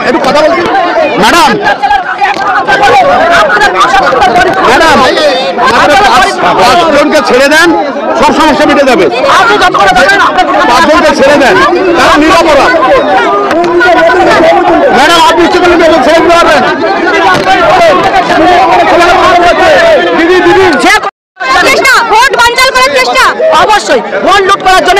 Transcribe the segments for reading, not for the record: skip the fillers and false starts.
একটু কথা বলছি ম্যাডাম ম্যাডাম পাঁচজনকে ছেড়ে দেন, সব সমস্যা মিটে যাবে। পাঁচজনকে ছেড়ে দেন, তারা নিরাপরাধ। ম্যাডাম আপনি ইচ্ছে করলে ছেড়ে দিতে পারবেন। দিদি দিদি ভোট বানচাল করার চেষ্টা, অবশ্যই ভোট লুট করার জন্য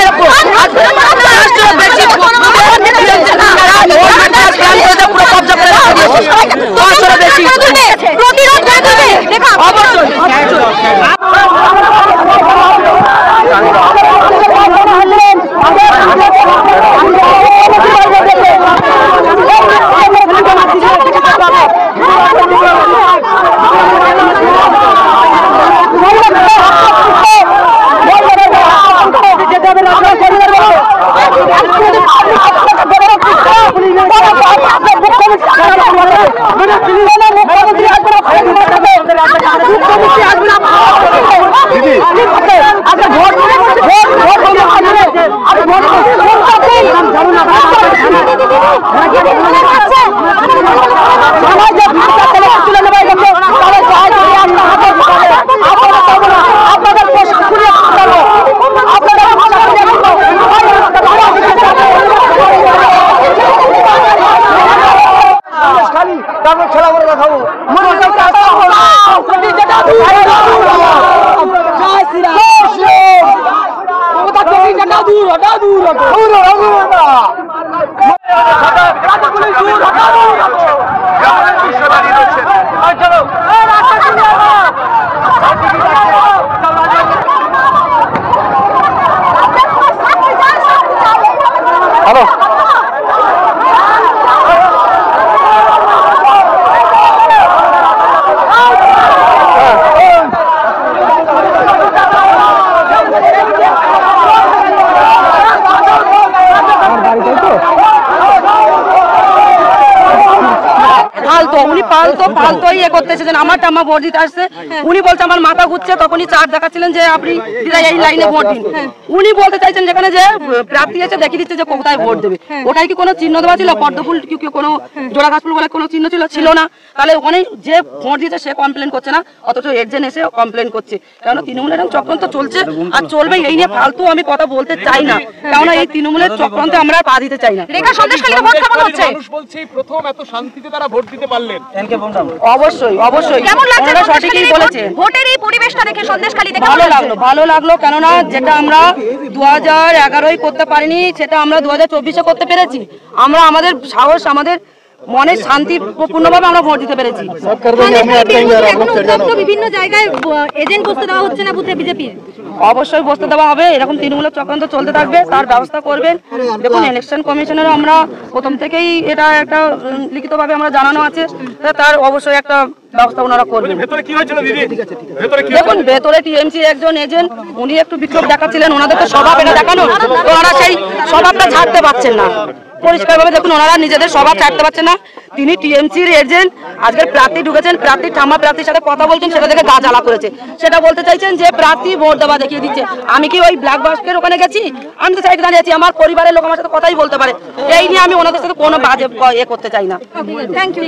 আমার টামা ভোট দিতে আসছে। উনি বলছে আমার মাথা ঘুরছে, তখনই চার্জ দেখাচ্ছিলেন যে আপনি এই লাইনে ভোট দিন। উনি বলতে চাইছেন যেখানে যে প্রার্থী এসে দেখিয়ে দিচ্ছে যে কোথায় ভোট দেবে, ওটাই কি কোনো চিহ্ন দেওয়া ছিল? পদ্মফুল কি কোনো জোড়া ঘাস ফুল বলে কোনো চিহ্ন ছিল না? তাহলে ওখানে যে ভোট দিতে সে কমপ্লেন করছে না, অথচ এজেন্ট এসে কমপ্লেন করছে। কারণ তৃণমূলের চক্রান্ত চলছে আর চলবে, এই নিয়ে ফালতু আমি কথা বলতে চাই না, কারণ এই তৃণমূলের চক্রান্তে আমরা পা দিতে চাই না। অবশ্যই অবশ্যই সঠিকই বলেছে। ভোটের এই পরিবেশটা দেখে সন্দেশখালীতে ভালো লাগলো, কেননা যেটা আমরা 2011 করতে পারিনি সেটা আমরা 2024 করতে পেরেছি। আমরা আমাদের সাহস, আমাদের মনে শান্তি পূর্ণভাবে আমরা ভোট দিতে পেরেছি। বিভিন্ন জায়গায় এজেন্ট বসতে দেওয়া হচ্ছে না বুথে বিজেপির? অবশ্যই বসতে দেওয়া হবে, এরকম তৃণমূলের চক্রান্ত চলতে থাকবে, তার ব্যবস্থা করবেন। দেখুন ইলেকশন কমিশনের আমরা প্রথম থেকেই এটা একটা লিখিতভাবে আমরা জানানো আছে, তার অবশ্যই একটা ব্যবস্থা ওনারা করবেন। দেখুন ভেতরে টিএমসি একজন এজেন্ট, উনি একটু বিক্ষোভ দেখাচ্ছিলেন, ওনাদের তো স্বভাব এটা দেখানো, ওনারা সেই স্বভাবটা ছাড়তে পারছেন না। পরিষ্কারভাবে দেখুন ওনারা নিজেদের স্বভাব ছাড়তে পারছে না। তিনি টিএমসির এজেন্ট, আজকের প্রার্থী ঢুকেছেন, প্রার্থী ঠাম্মা প্রার্থীর সাথে কথা বলছেন, সেটা দেখে গা জ্বালা করেছে। সেটা বলতে চাইছেন যে প্রার্থী ভোট দেওয়া দেখিয়ে দিচ্ছে। আমি কি ওই ব্ল্যাক বাস্কের ওখানে গেছি? আমি তো সাইডে দাঁড়িয়ে আছি, আমার পরিবারের লোক আমার সাথে কথাই বলতে পারে। এই নিয়ে আমি ওনাদের সাথে কোনো বাজে করতে চাই না। Thank you.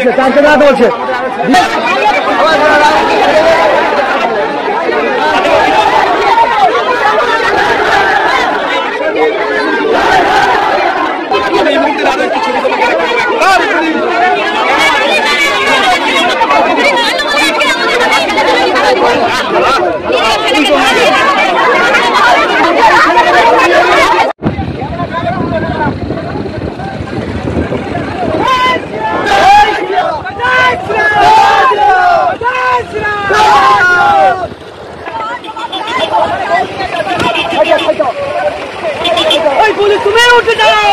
বলছে 4 টাকা বলছে। তুমি উঠে যাও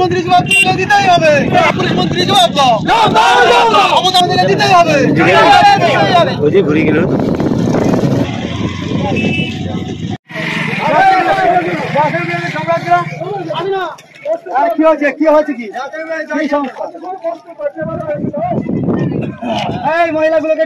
মন্ত্রী জবাব দিতেই হবে, পুলিশ মন্ত্রী জবাব দিতেই হবে। ঘুরে গেল কি হয়েছে কি হয়েছে কি এই মহিলাগুলোকে